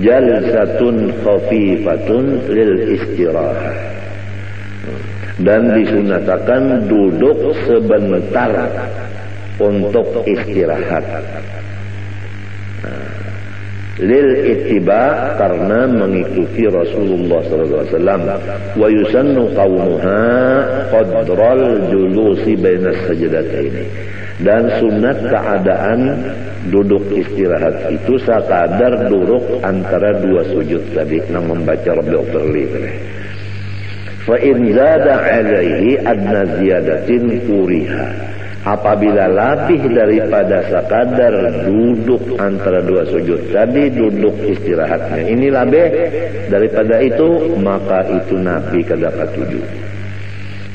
jalsatun khafifatun lil istirahah, dan disunatakan duduk sebentar untuk istirahat. Lil ittiba, karena mengikuti Rasulullah SAW. Wa yusannu qawmuha qadral julusi bainas sajdataini, dan sunat keadaan duduk istirahat itu sekadar duduk antara dua sujud tadi nang membaca Rabbil firli. Fa in zada alaihi adna ziyadatin kuriha, apabila lebih daripada sekadar duduk antara dua sujud tadi, duduk istirahatnya ini lebih daripada itu, maka itu Nabi kadapat tujuh.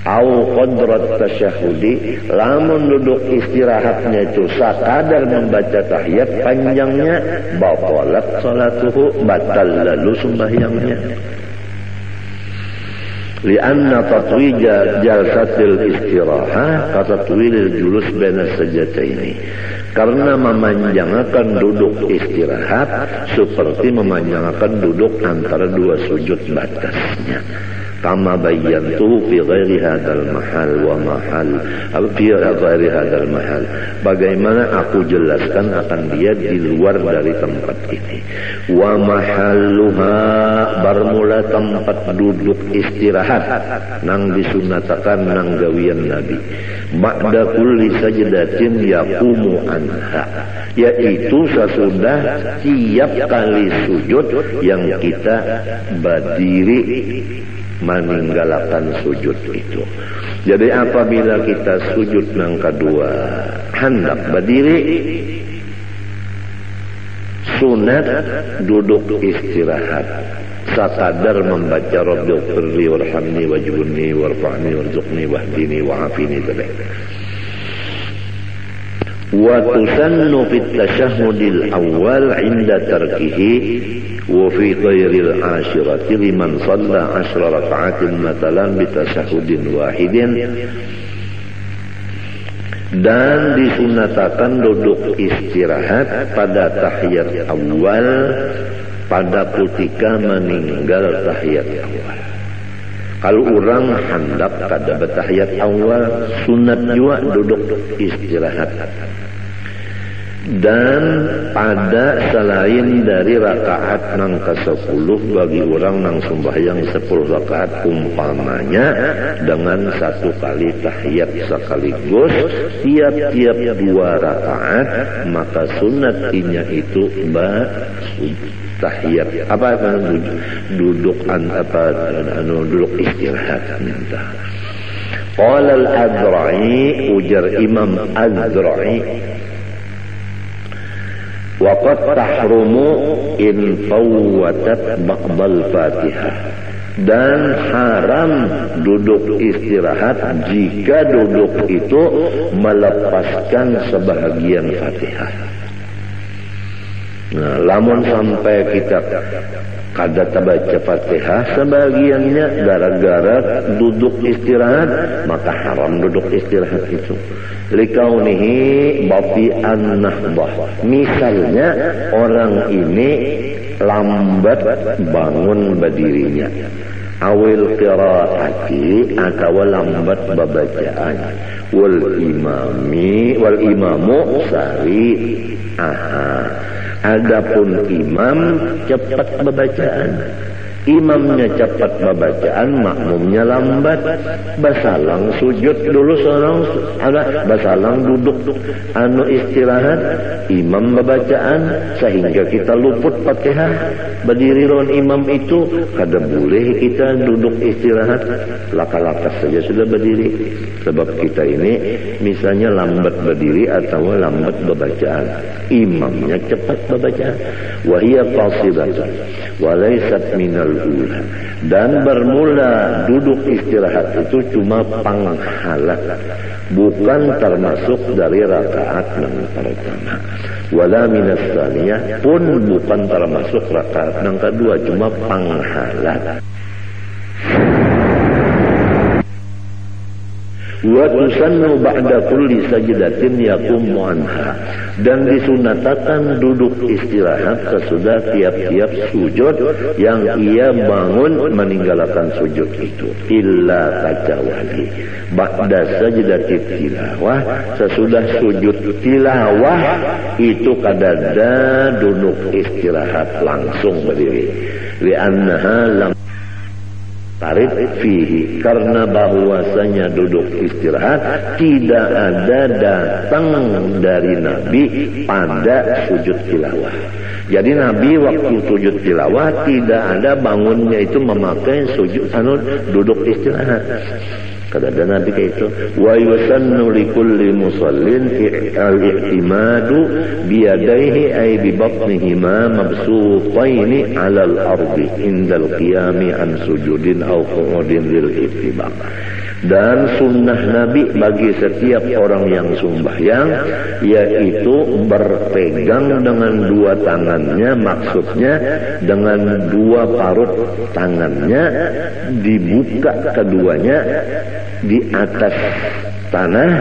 Au qadrat tasyahudi, lamun duduk istirahatnya itu sekadar membaca tahiyat panjangnya, batalat salatuhu, batal lalu sembahyangnya. Lianna tatwija jalsatil istirahah katatwilil julus baina sajdataini, karena memanjangkan duduk istirahat seperti memanjangkan duduk antara dua sujud batasnya. Kama bayyantu fi ghairi hadzal mahal wa mahal fi ghairi hadzal mahal, bagaimana aku jelaskan akan dia di luar dari tempat ini. Wa mahalluha, bermula tempat duduk istirahat nang disunatakan nang gawian Nabi. Ba'da kulli sajdatin yaqumu anha, yaitu sesudah tiap kali sujud yang kita berdiri meninggalkan sujud itu. Jadi apabila kita sujud nang kedua hendak berdiri, sunat duduk istirahat sekadar membaca Rabbil firli warhamni wajburni warfa'ni warzuqni wahdini wa'afini tadi. Wa tusannu fit tasyahhudil awwal 'inda tarkihi wa fi ghairil ashirati liman shalla 10 raka'atin matalan bi tasyahhudin wahidin, dan disunatakan duduk istirahat pada tahiyat awal pada ketika meninggal tahiyat awal. Kalau orang hendak kada bertahiyat awal, sunat juga duduk istirahat. Dan pada selain dari rakaat nang ke-10 bagi orang nang sembahyang 10 rakaat umpamanya dengan satu kali tahiyat sekaligus tiap-tiap 2 rakaat, maka sunatnya itu tahiyat duduk duduk istirahat minta. Qala al-Azra'i, ujar Imam Az-Zra'i, waqad tahrumu in fawwatat ba'dal Fatihah, dan haram duduk istirahat jika duduk itu melepaskan sebahagian Fatihah. Nah, lamun sampai kita kada baca Fatihah sebagiannya gara-gara duduk istirahat, maka haram duduk istirahat itu. Likaunihi bati'an nahbah, misalnya orang ini lambat bangun berdirinya, awil qiraati atau lambat babacaan, wal imamu sari. Adapun imam cepat bacaan, Imamnya cepat babacaan, makmumnya lambat. Basalang sujud dulu seorang, basalang duduk istirahat, imam babacaan sehingga kita luput Fatihah. Berdiri lawan imam itu kada boleh kita duduk istirahat, lakas-lakas saja sudah berdiri. Sebab kita ini misalnya lambat berdiri atau lambat babacaan, imamnya cepat babacaan. Wa hiya qasidatun wa laysat minal ula. Dan bermula duduk istirahat itu cuma panghala, bukan termasuk dari rakaat yang pertama. Wala minas tsaniyah, pun bukan termasuk rakaat yang kedua, cuma panghala. Wa tusannu ba'da kulli sajdatin yaqumu anha. Dan disunatakan duduk istirahat sesudah tiap-tiap sujud yang ia bangun meninggalkan sujud itu. Illa kecuali ba'da sajdatit tilawah, sesudah sujud tilawah itu kadada duduk istirahat langsung berdiri. Li'annaha lam tarid fihi, karena bahwasanya duduk istirahat tidak ada datang dari Nabi pada sujud tilawah. Jadi Nabi waktu sujud tilawah tidak ada bangunnya itu memakai sujud duduk istirahat. Kada ada Nabi kayak itu. Wa yusannu likulli musallin al-i'timadu biyadaihi ay bi batnihima mabsutaini 'ala al-ardi indal qiyami an sujudin aw qu'udin lil ittiba'. Dan sunnah Nabi bagi setiap orang yang sembahyang yaitu berpegang dengan dua tangannya, maksudnya dengan dua parut tangannya dibuka keduanya di atas tanah,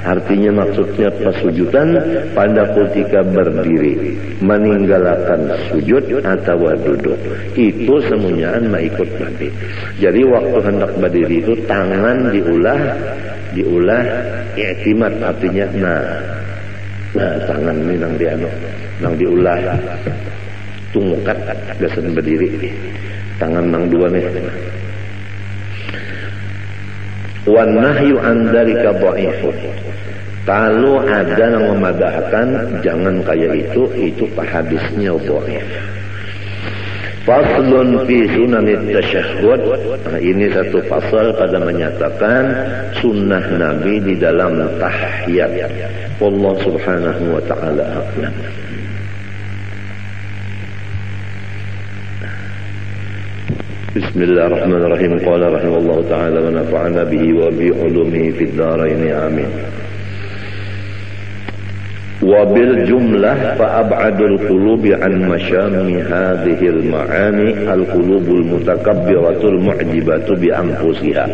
artinya maksudnya pesujudan pada ketika berdiri meninggalkan sujud atau duduk itu semuanya ikut Nabi. Jadi waktu hendak berdiri itu tangan diulah i'timad, artinya nah tangan ini nang diulah tungkat gasan berdiri, tangan nang dua nih. Wan nahyu an dzalika dhaifun. Kalau ada yang memadahkan jangan kayak itu hadisnya dhaif. Faslun fi sunanit tasyahhud. Nah, ini satu pasal pada menyatakan sunnah Nabi di dalam tahiyat. Wallahu subhanahu wa ta'ala a'lam. Bismillahirrahmanirrahim. Qala rahimahullahu ta'ala wa nafa'ana bihi wa bi ulumihi fid dharain amin. Wa bil jumlah fa ab'adul qulubi an masyami hadhihi al ma'ani al qulubul mutakabbiratul mu'jibatu bi anfusiha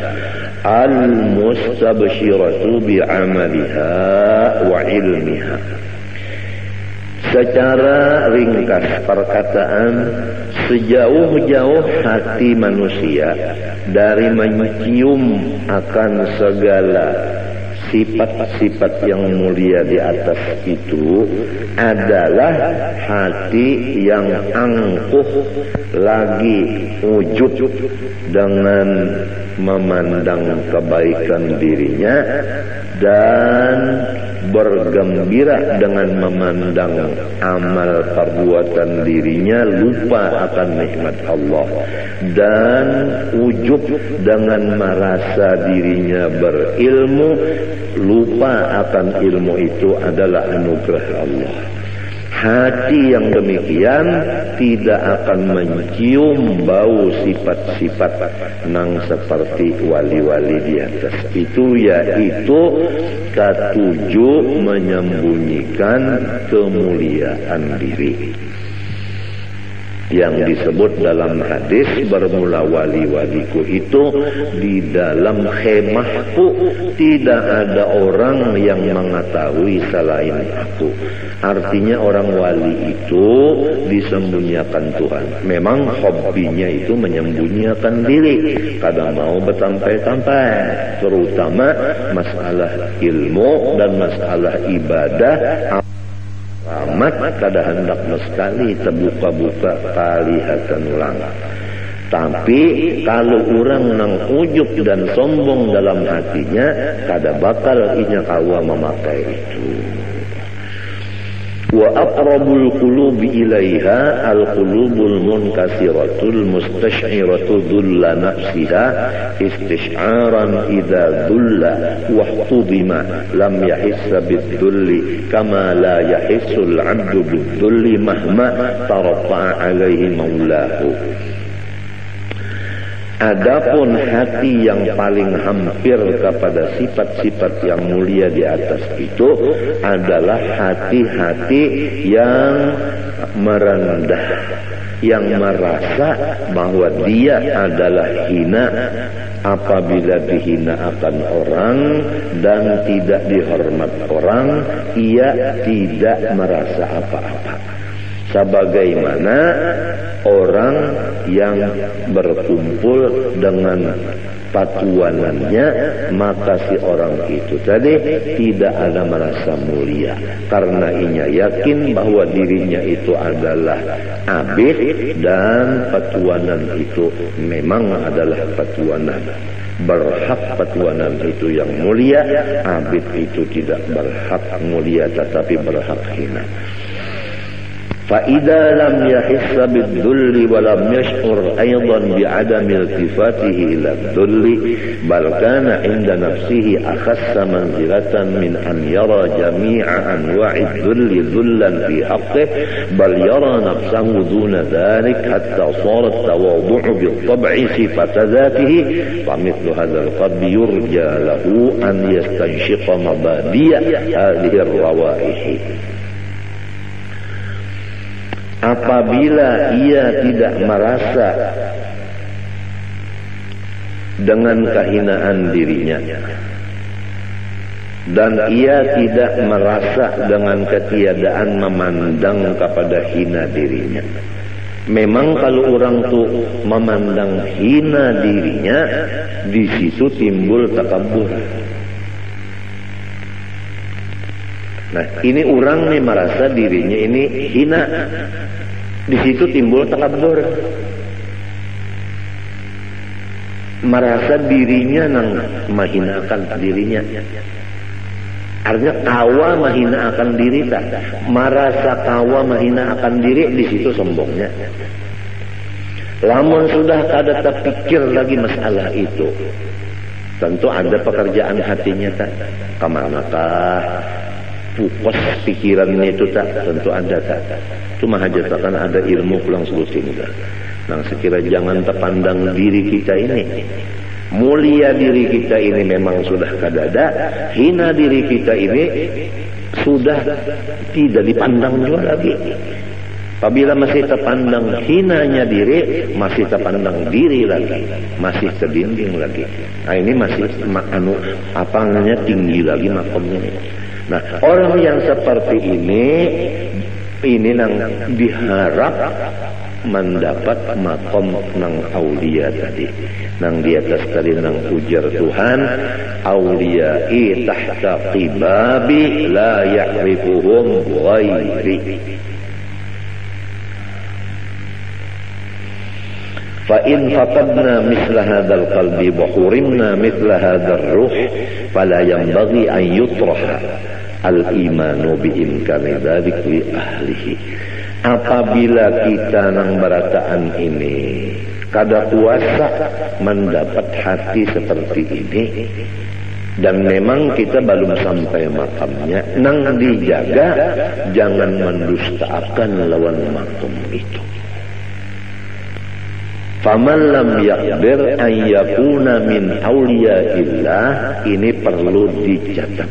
al mustabshiratu bi 'amaliha wa ilmiha. Secara ringkas perkataan, sejauh-jauh hati manusia dari mencium akan segala sifat-sifat yang mulia di atas itu adalah hati yang angkuh lagi wujud dengan memandang kebaikan dirinya dan bergembira dengan memandang amal perbuatan dirinya, lupa akan nikmat Allah, dan ujub dengan merasa dirinya berilmu, lupa akan ilmu itu adalah anugerah Allah. Hati yang demikian tidak akan mencium bau sifat-sifat nang seperti wali-wali di atas itu, yaitu ketujuh menyembunyikan kemuliaan diri yang disebut dalam hadis, bermula wali-waliku itu di dalam khemahku, tidak ada orang yang mengetahui selain aku. Artinya orang wali itu disembunyikan Tuhan. Memang hobinya itu menyembunyikan diri, kadang mau bertampai-tampai, terutama masalah ilmu dan masalah ibadah. Amat kada hendak sekali terbuka-buka kalihatan ulang. Tapi kalau orang nang ujub dan sombong dalam hatinya, kada bakal inya kawa memakai itu. Wa aqrabul qulubi ilaiha al-qulubul munkasiratul mustash'iratu dhulla nafsiha istish'aran idza dhulla wa hudima lam yahissa bid-dhulli kama la yahissul 'abdu bid-dhulli mahma tarafa'a 'alaihi maulahu. Adapun hati yang paling hampir kepada sifat-sifat yang mulia di atas itu adalah hati-hati yang merendah, yang merasa bahwa dia adalah hina apabila dihina akan orang dan tidak dihormat orang, ia tidak merasa apa-apa. Sebagaimana orang yang berkumpul dengan patuanannya, maka si orang itu tadi tidak ada merasa mulia karena inya yakin bahwa dirinya itu adalah abid dan patuanan itu memang adalah patuanan. Berhak patuanan itu yang mulia, abid itu tidak berhak mulia tetapi berhak hina. فإذا لم يحس بالذل ولم يشعر أيضا بعدم التفاته إلى الذل بل كان عند نفسه أخس منزلة من أن يرى جميع أنواع الذل ذلا في حقه بل يرى نفسه دون ذلك حتى صار التواضع بالطبع صفة ذاته فمثل هذا القلب يرجى له أن يستنشق مبادئ هذه الروائح. Apabila ia tidak merasa dengan kehinaan dirinya dan ia tidak merasa dengan ketiadaan memandang kepada hina dirinya. Memang kalau orang tuh memandang hina dirinya, di situ timbul takabur. Nah, ini orang nih merasa dirinya ini hina. Di situ timbul takabur. Merasa dirinya nang mahinakan dirinya. Artinya kawa mahina akan diri tak. Merasa kawa mahina akan diri, di situ sombongnya. Lamun sudah kada terpikir lagi masalah itu, tentu ada pekerjaan hatinya tak. Kemanakah fokus pikirannya itu tak, tentu ada tak. Cuma hajat akan ada ilmu pulang selusin tak. Nah, sekira jangan terpandang diri kita ini. Mulia diri kita ini memang sudah kadada, hina diri kita ini sudah tidak dipandang juga lagi. Apabila masih terpandang hinanya diri, masih terpandang diri lagi, masih terdinding lagi. Nah, ini masih apa namanya tinggi lagi makomnya. Nah, orang yang seperti ini nang diharap mendapat makom nang aulia tadi, nang di atas tadi nang ujar Tuhan, auliyai tahta qibabi la ya'rifuhum ghairi. فإن فقدنا مثل هذا القلب وحرمنا مثل هذا الروح فلا ينبغي أن يطرح الإيمان بإمكان ذلك لأهله. Apabila kita nang berataan ini kada kuasa mendapat hati seperti ini, dan memang kita belum sampai makamnya, nang dijaga jangan mendustakan lawan makom itu. Faman lam yaqdir an yakuna min awliyaillah, ini perlu dicatat.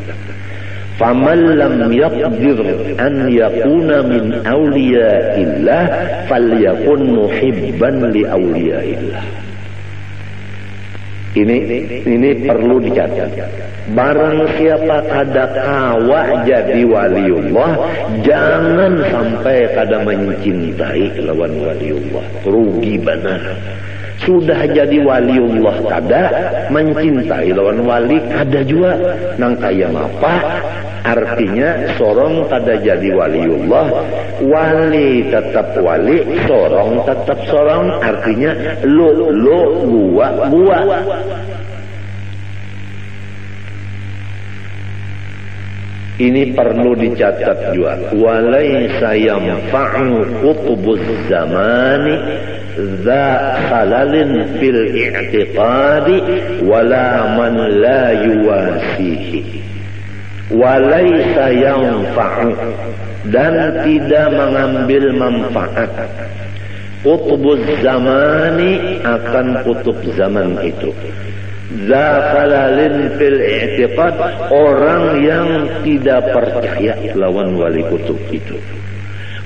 Faman lam yaqdir an yakuna min awliyaillah falyakun muhibban li awliyaillah. Ini perlu dicatat. Barang siapa kada kawa jadi waliullah, jangan sampai kada mencintai lawan waliullah. Rugi benar. sudah jadi waliullah kada mencintai lawan wali kada jua nang kaya apa artinya sorong kada jadi waliullah wali tetap wali sorong tetap sorong artinya lo gua ini perlu dicatat juga walaysa yanfa'u qutbuz zamani za khalalin fil i'tiqadi wala man la yuwasihi walaysa yanfa'u dan tidak mengambil manfaat qutbuz zamani akan kutub zaman itu Zafalalin fil i'tiqad orang yang tidak percaya lawan wali kutub itu.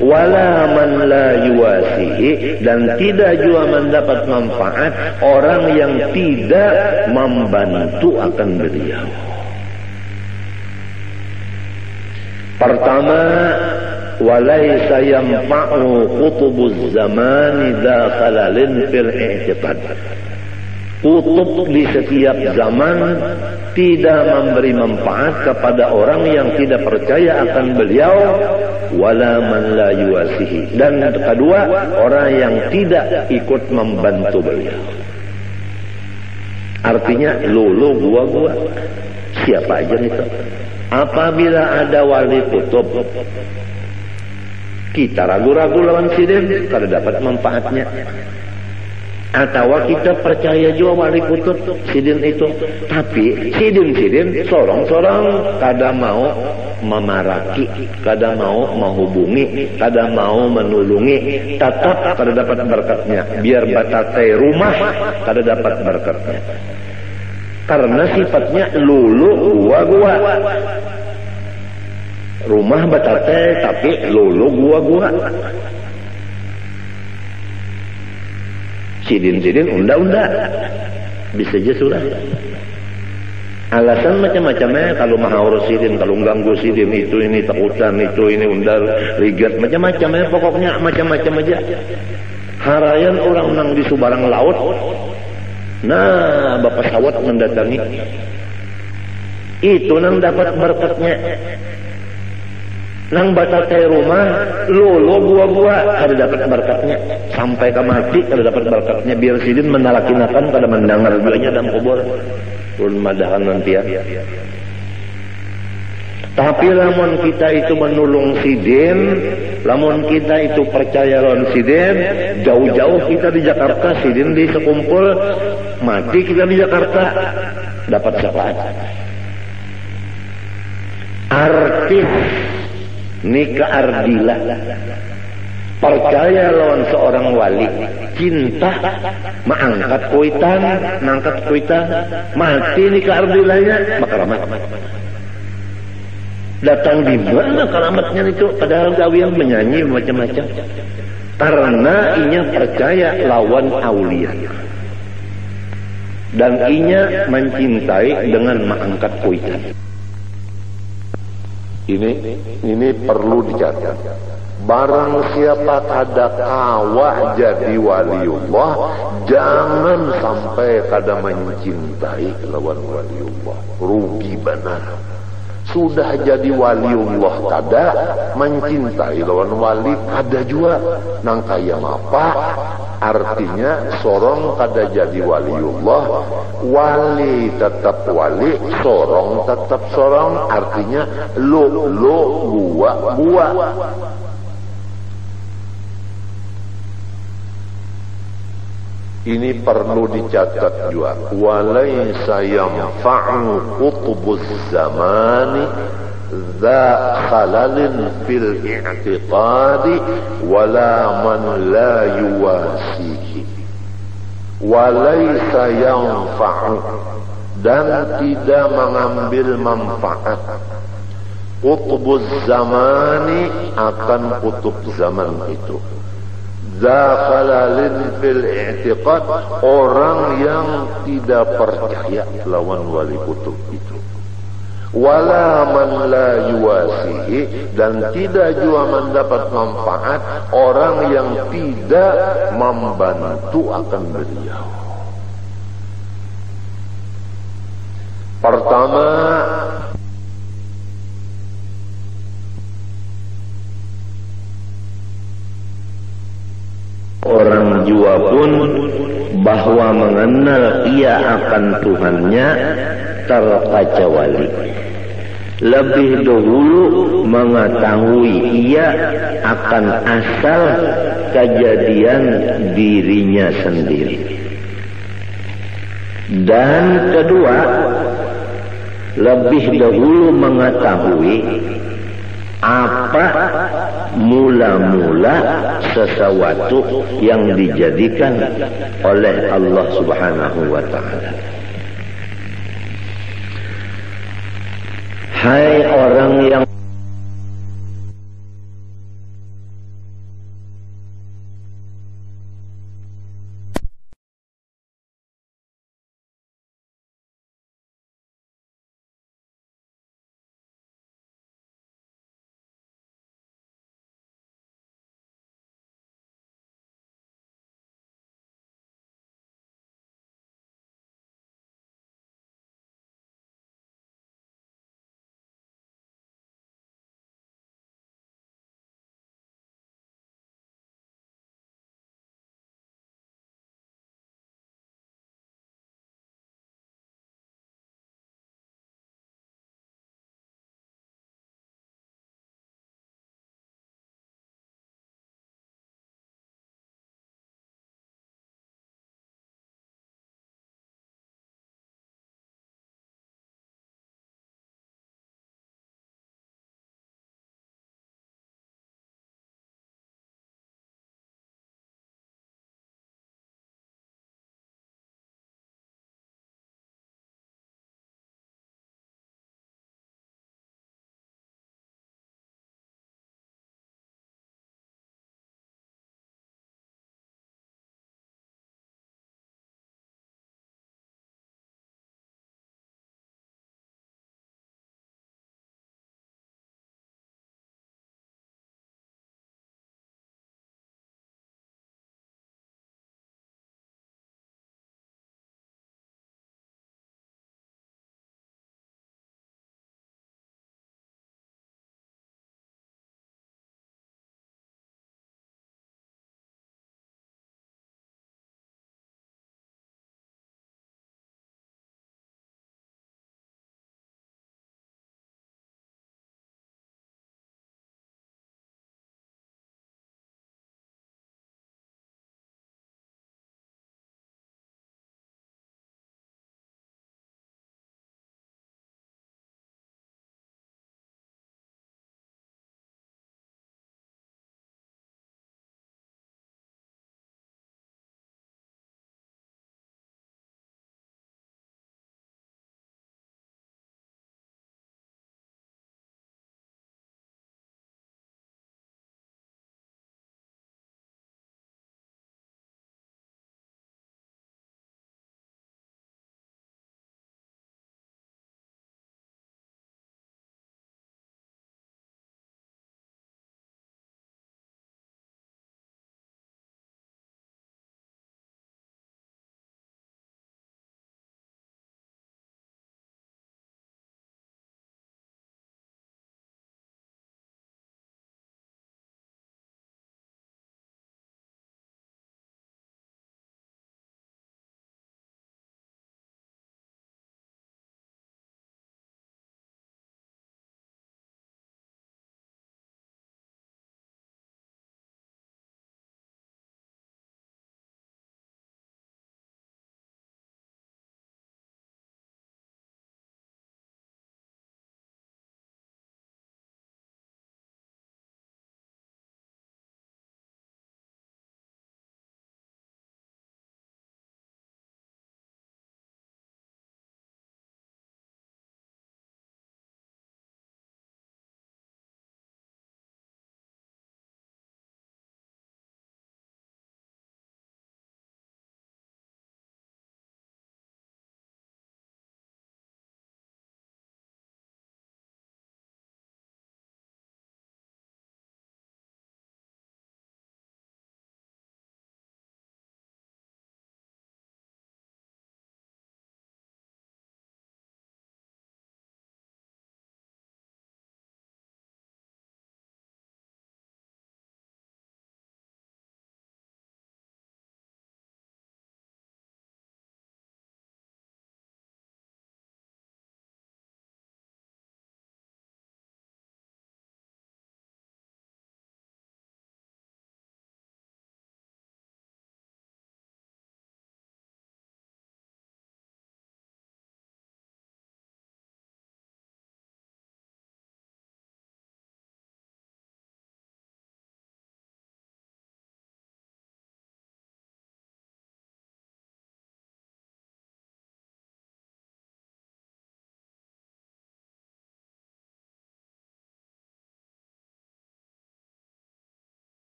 Wala man la yuwasihi dan tidak juga mendapat manfaat orang yang tidak membantu akan beliau. Pertama, walaysa yanfa'u qutubuz zamani zafalalin fil i'tiqad. Kutub di setiap zaman tidak memberi manfaat kepada orang yang tidak percaya akan beliau wala man la yuwasihi dan kedua orang yang tidak ikut membantu beliau. Artinya lulu gua siapa aja itu. Apabila ada wali kutub kita ragu-ragu lawan sidin kada dapat manfaatnya. Atau kita percaya juga wali kutub sidin itu, tapi sidin sorong-sorong kada mau memaraki, kada mau menghubungi, kada mau menulungi, tetap kada dapat berkatnya. Biar batatai rumah kada dapat berkatnya. Karena sifatnya lulu gua. Rumah batatai tapi lulu gua. Sidin unda bisa aja sudah. Alasan macam-macamnya kalau maha urus sidin, kalau ganggu sidin itu ini takutan itu ini undal rigat macam-macamnya pokoknya macam-macam aja. Harayan orang nang di subarang laut. Nah, bapak sawat mendatangi. Itu nang dapat berkatnya. Nang batatai rumah lolo gua ada dapat berkatnya sampai ke mati ada dapat berkatnya biar sidin menalakinakan pada mendengar duanya dalam kubur ulun madahan nanti ya. Tapi lamun kita itu menulung sidin, lamun kita itu percaya lawan sidin, jauh-jauh kita di Jakarta sidin di sekumpul mati kita di Jakarta dapat syafaat. Artis nikah ardilah percaya lawan seorang wali cinta mengangkat kuitan mati nikah ardilahnya makaramat datang di mana karamatnya itu padahal gawian menyanyi macam-macam karena inya percaya lawan aulia dan inya mencintai dengan mengangkat kuitan. Ini perlu dicatat. Barang siapa kada kawa jadi waliullah, jangan sampai kada mencintai lawan waliullah. Rugi benar. Sudah jadi waliullah kada mencintai lawan wali kada juga. Nang kaya apa? Artinya sorong kada jadi waliullah, wali tetap wali, sorong tetap sorong, artinya lo gua. Ini perlu dicatat juga. Walaysa yanfa'u qutbuz zamani za khalalin fil i'tiqadi wala man la yuwasihi walaysa yanfa'u dan tidak mengambil manfaat qutbuz zamani akan kutub zaman itu za khalalin fil i'tiqad orang yang tidak percaya lawan wali kutub itu. wala man la yuwasihi, dan tidak juga mendapat manfaat orang yang tidak membantu akan beliau. Pertama, orang jua pun bahwa mengenal ia akan Tuhannya terkecuali. Lebih dahulu mengetahui ia akan asal kejadian dirinya sendiri. Dan kedua, lebih dahulu mengetahui apa mula-mula sesuatu yang dijadikan oleh Allah Subhanahu wa ta'ala. Hai orang yang